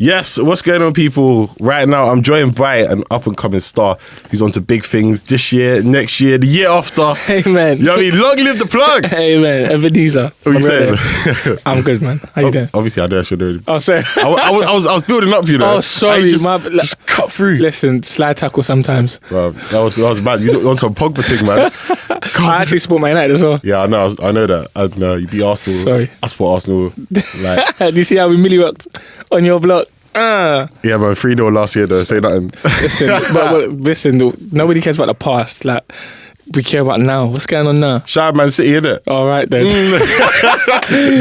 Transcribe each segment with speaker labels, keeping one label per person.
Speaker 1: Yes, what's going on, people? Right now, I'm joined by an up-and-coming star who's on to big things this year, next year, the year after.
Speaker 2: Amen.
Speaker 1: You know what I mean? Long live the plug.
Speaker 2: Amen. Ebenezer.
Speaker 1: What you saying?
Speaker 2: I'm good, man. How you doing?
Speaker 1: Obviously, I know I should do.
Speaker 2: Oh, sorry.
Speaker 1: I was building up, you know.
Speaker 2: Oh, sorry.
Speaker 1: Just cut through.
Speaker 2: Listen, slide tackle sometimes.
Speaker 1: Bro, that was bad. You on some Pogba thing, man.
Speaker 2: I actually support Man United as well.
Speaker 1: Yeah, I know that. I know you beat Arsenal.
Speaker 2: Sorry.
Speaker 1: I support Arsenal. Like,
Speaker 2: Do you see how we milli rocked on your block?
Speaker 1: yeah, man, 3-0 last year though. Say nothing.
Speaker 2: Listen, nobody cares about the past. Like, we care about now. What's going on now?
Speaker 1: Shout out Man City, innit?
Speaker 2: All right then.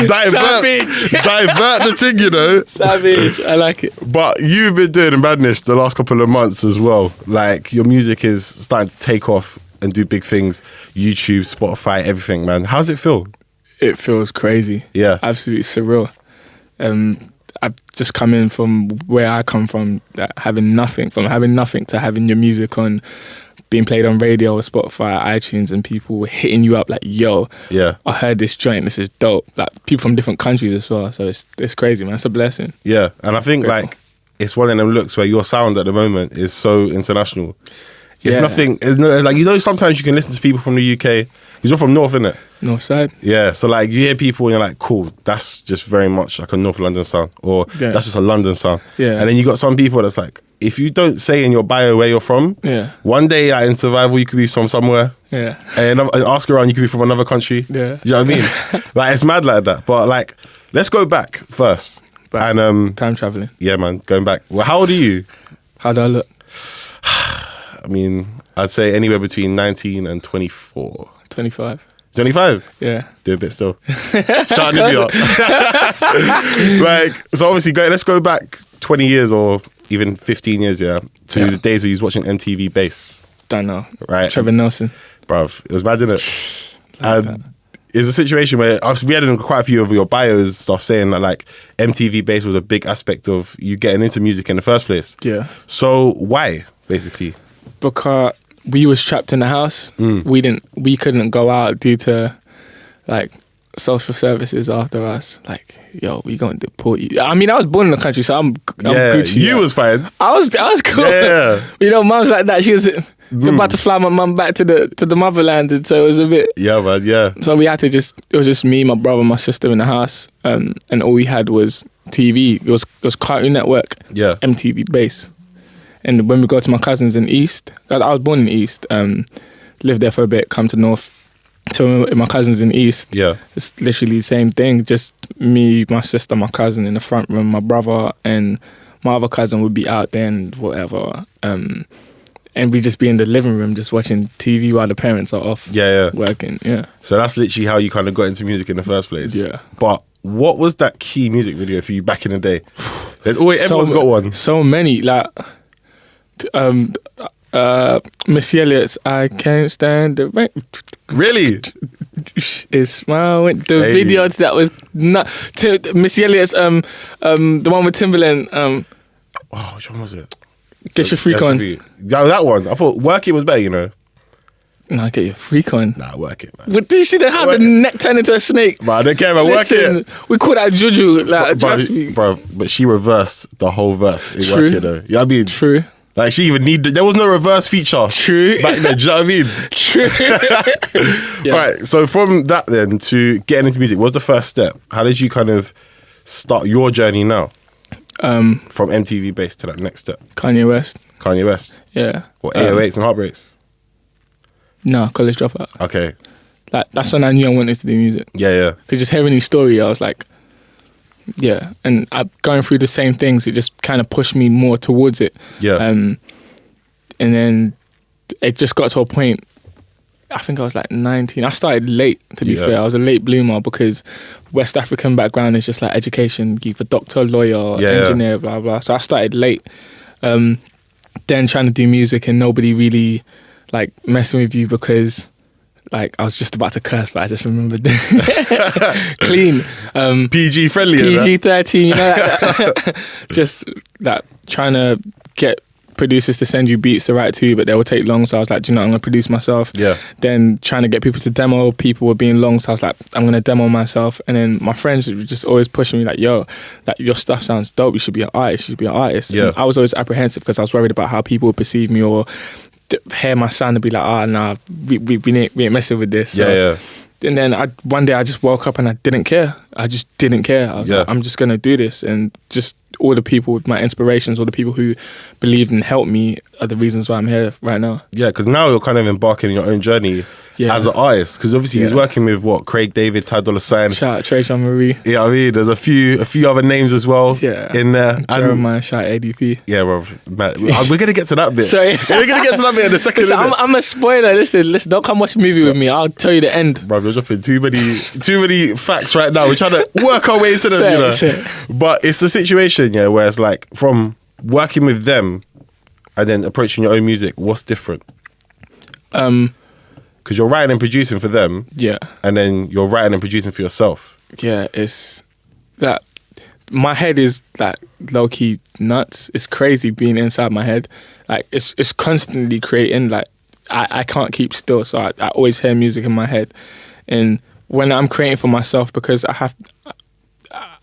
Speaker 1: Divert the thing, you know.
Speaker 2: Savage. I like it.
Speaker 1: But you've been doing madness the last couple of months as well. Like, your music is starting to take off and do big things. YouTube, Spotify, everything, man. How's it feel?
Speaker 2: It feels crazy.
Speaker 1: Yeah.
Speaker 2: Absolutely surreal. I've just come in from where I come from, like, having nothing to having your music on, being played on radio or Spotify, iTunes, and people hitting you up like, yo,
Speaker 1: yeah,
Speaker 2: I heard this joint, this is dope. Like, people from different countries as well. So it's crazy, man. It's a blessing.
Speaker 1: Yeah, and I think like it's one of them looks where your sound at the moment is so international. It's nothing. It's like, you know, sometimes you can listen to people from the UK. You're from North, innit?
Speaker 2: North side.
Speaker 1: Yeah, so like you hear people and you're like, cool, that's just very much like a North London sound, or that's just a London sound.
Speaker 2: Yeah.
Speaker 1: And then you got some people that's like, if you don't say in your bio where you're from, one day like, in survival you could be from somewhere.
Speaker 2: Yeah.
Speaker 1: And ask around, you could be from another country.
Speaker 2: Yeah.
Speaker 1: You know what I mean? Like, it's mad like that. But like, let's go back first. And
Speaker 2: time traveling.
Speaker 1: Yeah, man, going back. Well, how old are you?
Speaker 2: How do I look?
Speaker 1: I mean, I'd say anywhere between 19 and 24.
Speaker 2: 25.
Speaker 1: 25?
Speaker 2: Yeah.
Speaker 1: Do a bit still. Shout out to you. Like, so obviously, let's go back 20 years or even 15 years, to the days where you was watching MTV Bass.
Speaker 2: Don't know.
Speaker 1: Right.
Speaker 2: Trevor Nelson.
Speaker 1: Bruv, it was mad, didn't it? And it's a situation where we had in quite a few of your bios stuff saying that like MTV Bass was a big aspect of you getting into music in the first place.
Speaker 2: Yeah.
Speaker 1: So why, basically?
Speaker 2: Because we was trapped in the house. We couldn't go out due to like social services after us. Like, yo, we gonna deport you. I mean, I was born in the country, so I'm Gucci.
Speaker 1: You was fine.
Speaker 2: I was cool.
Speaker 1: Yeah.
Speaker 2: You know, mum's like that. She was about to fly my mum back to the motherland, and so it was a bit.
Speaker 1: Yeah, man. Yeah.
Speaker 2: So we had to it was just me, my brother, my sister in the house, and all we had was TV. It was Cartoon Network. Yeah. MTV Bass. And when we go to my cousins in East, I was born in East, lived there for a bit, come to North. So my cousins in East, it's literally the same thing. Just me, my sister, my cousin in the front room, my brother and my other cousin would be out there and whatever. And we just be in the living room just watching TV while the parents are off working. Yeah.
Speaker 1: So that's literally how you kind of got into music in the first place. Yeah. But what was that key music video for you back in the day? There's always, everyone's got one.
Speaker 2: So many, like... Missy Elliott's I Can't Stand the Rain.
Speaker 1: Really?
Speaker 2: It's my video that was not Missy Elliott's the one with Timberland.
Speaker 1: Which one was it?
Speaker 2: Get Your Freak On.
Speaker 1: Yeah, that one. I thought Work It was better, you know.
Speaker 2: Nah, Get Your Freak On.
Speaker 1: Nah, Work It, man.
Speaker 2: But did you see how the neck turned into a snake?
Speaker 1: Man, I don't care about Work It.
Speaker 2: We call that juju. Like, trust me.
Speaker 1: Bro, but she reversed the whole verse in
Speaker 2: True.
Speaker 1: Work It, though. You know what I mean?
Speaker 2: True.
Speaker 1: Like, she even there was no reverse feature.
Speaker 2: True.
Speaker 1: Back then, do you know what I mean?
Speaker 2: True.
Speaker 1: All right, so from that then to getting into music, what was the first step? How did you kind of start your journey now? From MTV Bass to that next step?
Speaker 2: Kanye West. Yeah.
Speaker 1: Or 808s and Heartbreaks? No,
Speaker 2: College Dropout.
Speaker 1: Okay.
Speaker 2: Like, that's when I knew I wanted to do music.
Speaker 1: Yeah.
Speaker 2: Because just hearing his story, I was like, yeah, and going through the same things, it just kind of pushed me more towards it. Yeah. And then it just got to a point, I think I was like 19. I started late, to be fair. I was a late bloomer because West African background is just like education, either doctor, lawyer, engineer, blah, blah. So I started late. Then trying to do music and nobody really like messing with you because... Like, I was just about to curse, but I just remembered. Clean.
Speaker 1: PG friendly.
Speaker 2: PG-13, you know? Just, like, trying to get producers to send you beats to write to, but they will take long. So I was like, do you know, I'm going to produce myself.
Speaker 1: Yeah.
Speaker 2: Then trying to get people to demo, people were being long. So I was like, I'm going to demo myself. And then my friends were just always pushing me like, yo, like, your stuff sounds dope. You should be an artist. You should be an artist.
Speaker 1: Yeah.
Speaker 2: And I was always apprehensive because I was worried about how people would perceive me or hear my sound and be like, nah, we ain't messing with this. So,
Speaker 1: yeah.
Speaker 2: And then one day I just woke up and I didn't care. I just didn't care. I was like, I'm just going to do this. And just all the people, my inspirations, all the people who believed and helped me are the reasons why I'm here right now. Yeah,
Speaker 1: because now you're kind of embarking on your own journey as an artist. Because obviously he's working with Craig David Ty Dollar Sign.
Speaker 2: Shout out Trey Jean-Marie.
Speaker 1: Yeah, I mean, there's a few other names as well in there.
Speaker 2: Jeremih, shout out ADP.
Speaker 1: Yeah, bro. Man, we're going to get to that bit.
Speaker 2: Sorry.
Speaker 1: We're going to get to that bit in a second.
Speaker 2: Listen, I'm a spoiler. Listen, don't come watch a movie with me. I'll tell you the end.
Speaker 1: Bro, we're dropping too many facts right now. We're trying to work our way into them, But it's the situation, where it's like from working with them and then approaching your own music, what's different? Because you're writing and producing for them.
Speaker 2: Yeah.
Speaker 1: And then you're writing and producing for yourself.
Speaker 2: Yeah, it's that my head is like low-key nuts. It's crazy being inside my head. Like it's constantly creating. Like I can't keep still. So I always hear music in my head. And when I'm creating for myself, because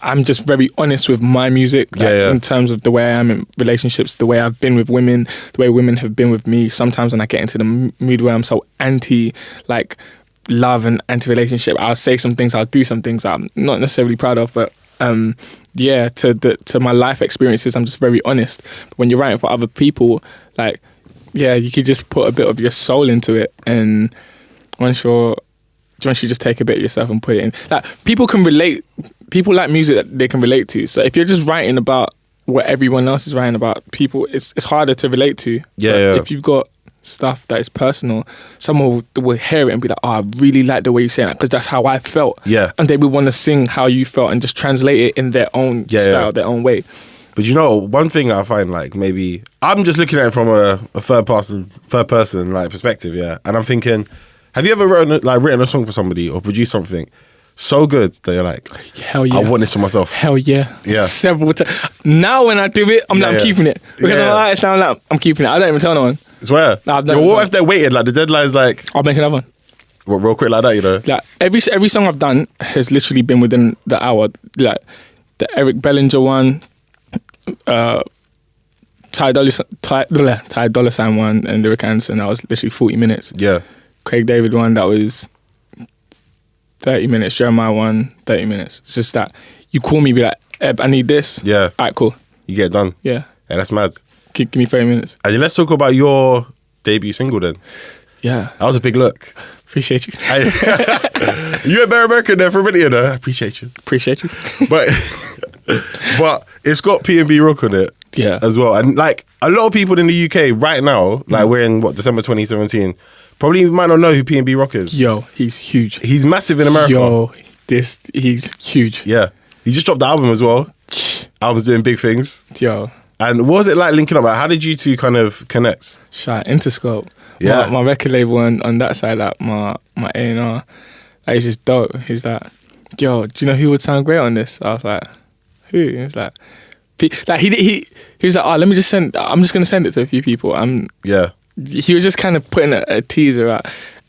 Speaker 2: I'm just very honest with my music, in terms of the way I am in relationships, the way I've been with women, the way women have been with me. Sometimes when I get into the mood where I'm so anti, like, love and anti-relationship, I'll say some things, I'll do some things I'm not necessarily proud of, but to my life experiences, I'm just very honest. But when you're writing for other people, like, you could just put a bit of your soul into it, and once you just take a bit of yourself and put it in. Like, people can relate. People like music that they can relate to. So if you're just writing about what everyone else is writing about, people, it's harder to relate to.
Speaker 1: Yeah.
Speaker 2: If you've got stuff that is personal, someone will hear it and be like, I really like the way you're saying that because that's how I felt.
Speaker 1: Yeah.
Speaker 2: And they would want to sing how you felt and just translate it in their own style, their own way.
Speaker 1: But you know, one thing I find, like, maybe I'm just looking at it from a third person like perspective, and I'm thinking, have you ever written a song for somebody or produced something so good that you're like,
Speaker 2: hell yeah,
Speaker 1: I want this for myself?
Speaker 2: Hell yeah.
Speaker 1: Yeah.
Speaker 2: Several times. Now when I do it, I'm like, I'm keeping it. Because I'm an artist now, I'm like, I'm keeping it. I don't even tell no one.
Speaker 1: Swear.
Speaker 2: Nah,
Speaker 1: what if they're waiting? Like, the deadline's like,
Speaker 2: I'll make another one.
Speaker 1: Real quick like that, you know?
Speaker 2: Like, every song I've done has literally been within the hour. Like, the Eric Bellinger one, Ty Dollar Sign one, and Lyric Anderson, that was literally 40 minutes.
Speaker 1: Yeah.
Speaker 2: Craig David one, that was 30 minutes. Jeremiah one, 30 minutes. It's just that you call me, be like, Eb, I need this.
Speaker 1: Yeah.
Speaker 2: All right, cool.
Speaker 1: You get it done.
Speaker 2: Yeah.
Speaker 1: Yeah, that's mad.
Speaker 2: Give me 30 minutes.
Speaker 1: And then let's talk about your debut single then.
Speaker 2: Yeah.
Speaker 1: That was a big look.
Speaker 2: Appreciate you.
Speaker 1: You were very American there for a minute, you know. I appreciate you.
Speaker 2: Appreciate you.
Speaker 1: But it's got PnB Rock on it.
Speaker 2: Yeah.
Speaker 1: As well. And like a lot of people in the UK right now, like we're in December 2017, probably might not know who PnB Rock is.
Speaker 2: Yo, he's huge.
Speaker 1: He's massive in America.
Speaker 2: Yo, he's huge.
Speaker 1: Yeah. He just dropped the album as well. Album's doing big things.
Speaker 2: Yo.
Speaker 1: And what was it like linking up? Like, how did you two kind of connect?
Speaker 2: Shout out Interscope.
Speaker 1: Yeah.
Speaker 2: My record label on that side, like my A&R, like, he's just dope. He's like, yo, do you know who would sound great on this? I was like, who? He was like he was like, I'm just gonna send it to a few people.
Speaker 1: Yeah.
Speaker 2: He was just kind of putting a teaser out,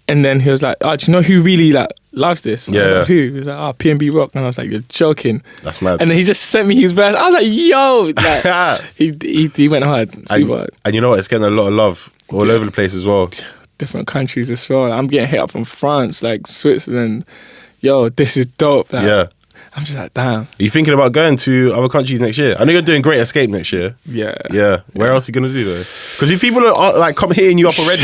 Speaker 2: and then he was like, do you know who really like loves this? And I was like, who? He was like, PnB Rock, and I was like, you're joking.
Speaker 1: That's mad.
Speaker 2: And then he just sent me his verse. I was like, yo, like, he went hard, super hard.
Speaker 1: And you know what? It's getting a lot of love all over the place as well.
Speaker 2: Different countries as well. I'm getting hit up from France, like Switzerland. Yo, this is dope. Like,
Speaker 1: yeah.
Speaker 2: I'm just like, damn.
Speaker 1: Are you thinking about going to other countries next year? I know you're doing Great Escape next year.
Speaker 2: Yeah.
Speaker 1: Yeah. Where else are you going to do though? Because if people are like come hitting you up already,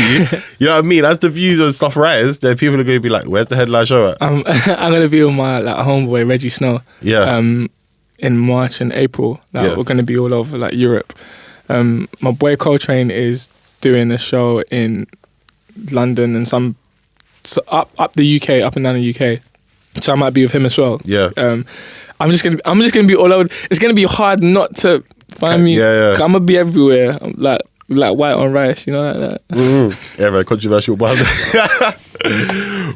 Speaker 1: you know what I mean? As the views and stuff rise, then people are going to be like, where's the headline show at?
Speaker 2: I'm going to be with my homeboy, Reggie Snow.
Speaker 1: Yeah.
Speaker 2: In March and April. We're going to be all over like Europe. My boy Coltrane is doing a show in London and up the UK, up and down the UK. So I might be with him as well.
Speaker 1: Yeah.
Speaker 2: I'm just gonna be all over. It's gonna be hard not to find me.
Speaker 1: Yeah.
Speaker 2: I'm gonna be everywhere. I'm like white on rice, you know, like that.
Speaker 1: Mm-hmm. Yeah, very controversial, but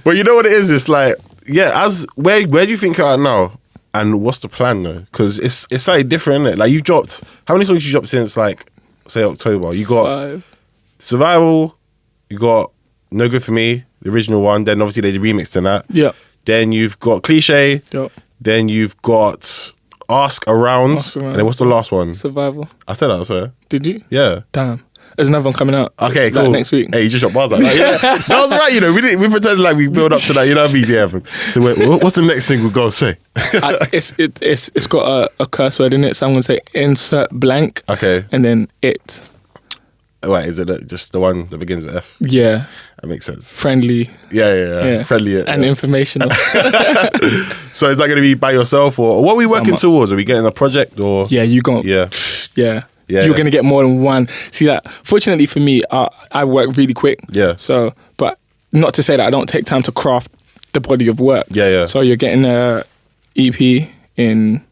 Speaker 1: but you know what it is? It's like, where do you think you're at now? And what's the plan though? Because it's slightly different, isn't it? Like, you've dropped, how many songs you dropped since like say October, you got
Speaker 2: 5.
Speaker 1: Survival, you got No Good For Me, the original one, then obviously they remixed in that.
Speaker 2: Yeah.
Speaker 1: Then you've got Cliche.
Speaker 2: Yep.
Speaker 1: Then you've got Ask Around. And then what's the last one?
Speaker 2: Survival.
Speaker 1: I said that, I swear.
Speaker 2: Did you?
Speaker 1: Yeah.
Speaker 2: Damn. There's another one coming out.
Speaker 1: Okay, cool.
Speaker 2: Next week.
Speaker 1: Hey, you just shot bars like that. Yeah. That was right, you know. We pretended like we build up to that, you know what I mean? Yeah. So what's the next thing we're going to say?
Speaker 2: It's got a curse word in it, so I'm going to say insert blank.
Speaker 1: Okay.
Speaker 2: And then it.
Speaker 1: Wait, is it just the one that begins with F?
Speaker 2: Yeah.
Speaker 1: That makes sense.
Speaker 2: Friendly.
Speaker 1: Yeah. Friendly. Yeah.
Speaker 2: And informational.
Speaker 1: So is that going to be by yourself, or what are we working towards? Are we getting a project, or?
Speaker 2: Yeah, you gon'. Yeah. You're going to get more than one. See that? Fortunately for me, I work really quick.
Speaker 1: Yeah.
Speaker 2: So, but not to say that I don't take time to craft the body of work.
Speaker 1: Yeah.
Speaker 2: So you're getting a EP in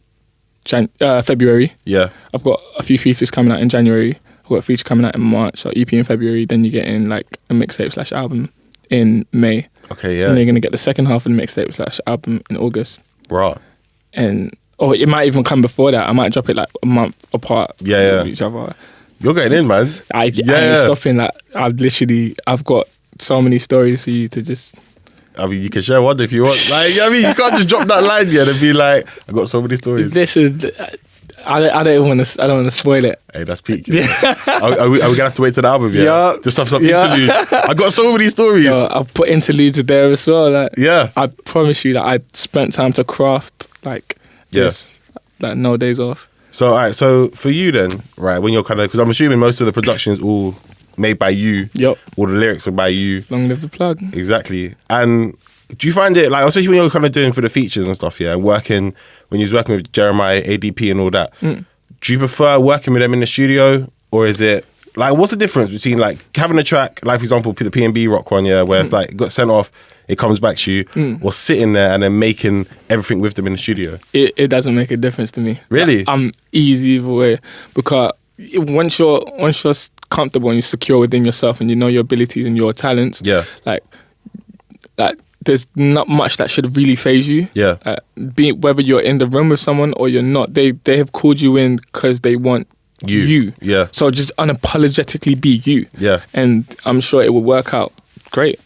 Speaker 2: February.
Speaker 1: Yeah.
Speaker 2: I've got a few features coming out in January. I've got a feature coming out in March. So EP in February. Then you're getting like a mixtape / album in May.
Speaker 1: Okay, yeah.
Speaker 2: And then you're going to get the second half of the mixtape / album in August.
Speaker 1: Right.
Speaker 2: Or it might even come before that. I might drop it like a month apart.
Speaker 1: Yeah.
Speaker 2: Each other.
Speaker 1: You're getting in, man.
Speaker 2: I ain't stopping. Like I've got so many stories for you to just.
Speaker 1: I mean, you can share one if you want. Like, you know what I mean, you can't just drop that line yet and be like, I got so many stories.
Speaker 2: Listen, I don't want to spoil it.
Speaker 1: Hey, that's peak. Yeah. are we gonna have to wait till the album? Yeah. Just have some interlude. I got so many stories.
Speaker 2: Yo, I've put interludes there as well. Like,
Speaker 1: yeah.
Speaker 2: I promise you that I spent time to craft this, like no days off.
Speaker 1: So, all right. So for you then, right, when you're kind of, because I'm assuming most of the production is all made by you.
Speaker 2: Yep.
Speaker 1: All the lyrics are by you.
Speaker 2: Long live the plug.
Speaker 1: Exactly. And do you find it, like, especially when you're kind of doing for the features and stuff, yeah, and when you was working with Jeremih, ADP and all that, do you prefer working with them in the studio, or is it, like, what's the difference between, like, having a track, like, for example, the PnB Rock one, yeah, where it's like, got sent off, it comes back to you, or sitting there and then making everything with them in the studio?
Speaker 2: It doesn't make a difference to me.
Speaker 1: Really?
Speaker 2: Like, I'm easy either way, because once you're comfortable and you're secure within yourself and you know your abilities and your talents, like there's not much that should really faze you.
Speaker 1: Yeah.
Speaker 2: Whether you're in the room with someone or you're not, they have called you in because they want you.
Speaker 1: Yeah.
Speaker 2: So just unapologetically be you.
Speaker 1: Yeah.
Speaker 2: And I'm sure it will work out great.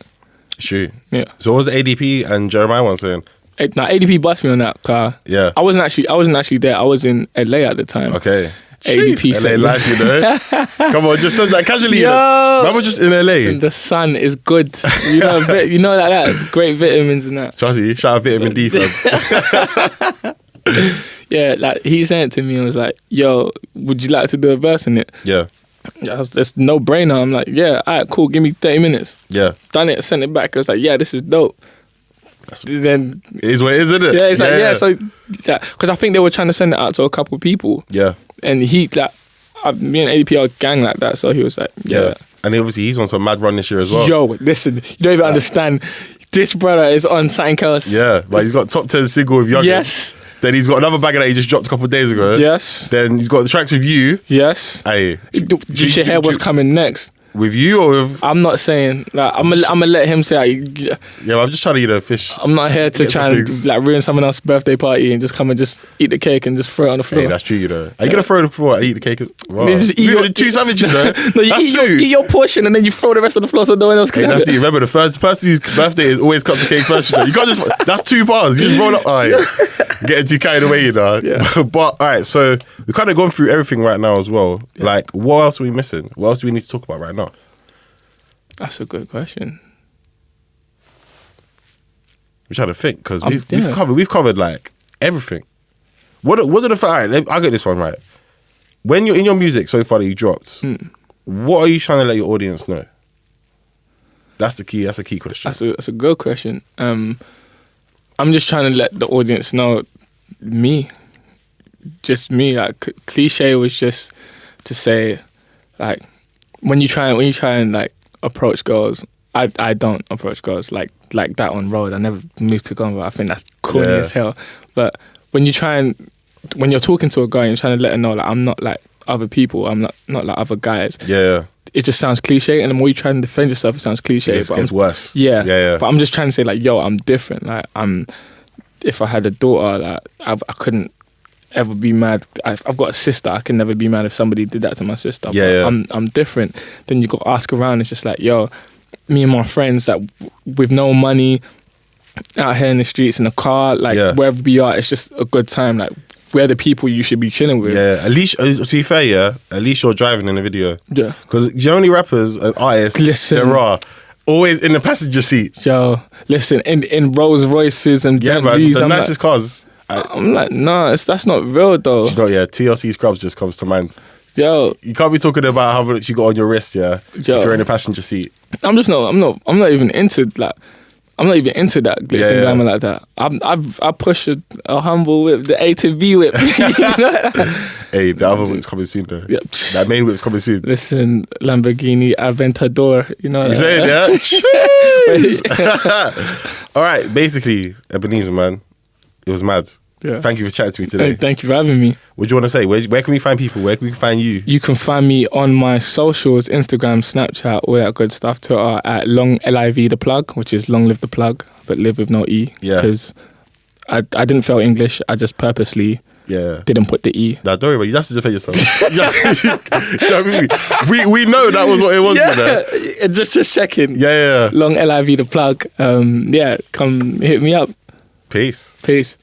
Speaker 1: Sure.
Speaker 2: Yeah.
Speaker 1: So what was the ADP and Jeremih one saying?
Speaker 2: Now ADP bust me on that car.
Speaker 1: Yeah.
Speaker 2: I wasn't actually there. I was in LA at the time.
Speaker 1: Okay.
Speaker 2: ADP
Speaker 1: LA life, you know. Come on, just says that casually.
Speaker 2: Yo,
Speaker 1: I was just in LA.
Speaker 2: And the sun is good. You know that great vitamins and that.
Speaker 1: Trust me, shout out vitamin D, fam.
Speaker 2: Yeah, like he sent it to me and was like, "Yo, would you like to do a verse in it?"
Speaker 1: Yeah.
Speaker 2: That's no brainer. I'm like, yeah, all right, cool. Give me 30 minutes.
Speaker 1: Yeah.
Speaker 2: Done it. Sent it back. I was like, yeah, this is dope. Then
Speaker 1: it is what it is, isn't it?
Speaker 2: Yeah, it's like, yeah. So, because I think they were trying to send it out to a couple of people.
Speaker 1: Yeah.
Speaker 2: And me and ADP are gang like that. So he was like, yeah.
Speaker 1: And obviously he's on some mad run this year as well.
Speaker 2: Yo, listen, you don't even understand. This brother is on something else.
Speaker 1: Yeah, but he's got top 10 single with Youngin.
Speaker 2: Yes.
Speaker 1: Then he's got another banger that he just dropped a couple of days ago.
Speaker 2: Yes.
Speaker 1: Then he's got the tracks with you.
Speaker 2: Yes.
Speaker 1: Hey.
Speaker 2: You should hear what's coming next.
Speaker 1: With you or with...
Speaker 2: I'm not saying, like, I'm gonna let him say,
Speaker 1: yeah, but I'm just trying to, fish.
Speaker 2: I'm not here to try and like ruin someone else's birthday party and just come and just eat the cake and just throw it on the floor.
Speaker 1: Hey, that's true, Are you gonna throw it on the floor and eat the cake? Wow.
Speaker 2: Maybe just eat your...
Speaker 1: two savages, though.
Speaker 2: No, you eat your portion and then you throw the rest of the floor so no one else can have it.
Speaker 1: Remember, the first person whose birthday is always cuts the cake first. You can't just... That's 2 bars. You just roll up. All right. Getting too carried away,
Speaker 2: Yeah.
Speaker 1: But, all right, so we've kind of gone through everything right now as well. Yeah. Like, what else are we missing? What else do we need to talk about right now?
Speaker 2: That's a good question.
Speaker 1: I'm trying to think because we've covered like everything. What are the facts? I'll get this one right. When you're in your music so far that you dropped, what are you trying to let your audience know? That's the key. That's a key question.
Speaker 2: That's a good question. I'm just trying to let the audience know me, just me. Like Cliche was just to say, like when you try and like approach girls, I don't approach girls like that on road. I never moved to Gunville. I think that's corny as hell. But when you're talking to a guy and you're trying to let her know, like, I'm not like other people. I'm not like other guys.
Speaker 1: Yeah.
Speaker 2: It just sounds cliche, and the more you try and defend yourself, it sounds cliche.
Speaker 1: It gets worse.
Speaker 2: Yeah. But I'm just trying to say, like, yo, I'm different. Like, if I had a daughter, like, I couldn't ever be mad. I've got a sister. I can never be mad if somebody did that to my sister.
Speaker 1: Yeah,
Speaker 2: but I'm different. Then you got to ask around. It's just like, yo, me and my friends that with no money out here in the streets in the car, like wherever we are, it's just a good time. Like we're the people you should be chilling with.
Speaker 1: Yeah, at least to be fair, at least you're driving in the video.
Speaker 2: Yeah,
Speaker 1: because the only rappers and artists there are always in the passenger seat.
Speaker 2: Yo, listen, in Rolls Royces and
Speaker 1: Bentleys, the nicest cars.
Speaker 2: I'm like, nah, that's not real though.
Speaker 1: You know, TLC Scrubs just comes to mind.
Speaker 2: Yo,
Speaker 1: you can't be talking about how much you got on your wrist, if you're in the passenger seat.
Speaker 2: I'm not even into that glitz and glamour like that. I push a humble whip, the A to B whip.
Speaker 1: Hey, the other whip's coming soon though. Yep. That main whip's coming soon.
Speaker 2: Listen, Lamborghini Aventador, you know.
Speaker 1: You saying, All right, basically, Ebenezer, man, it was mad. Yeah. Thank you for chatting to me today.
Speaker 2: Thank you for having me.
Speaker 1: What do you want to say? Where can we find people? Where can we find you?
Speaker 2: You can find me on my socials, Instagram, Snapchat, all that good stuff. Twitter at LIV the plug, which is long live the plug, but live with no E. Yeah. Because I didn't fail English. I just purposely didn't put the E.
Speaker 1: Nah, don't worry about it. You have to defend yourself. You know what I mean? We know that was what it was.
Speaker 2: Yeah. Just checking.
Speaker 1: Yeah.
Speaker 2: Long LIV the plug. Come hit me up.
Speaker 1: Peace.
Speaker 2: Peace.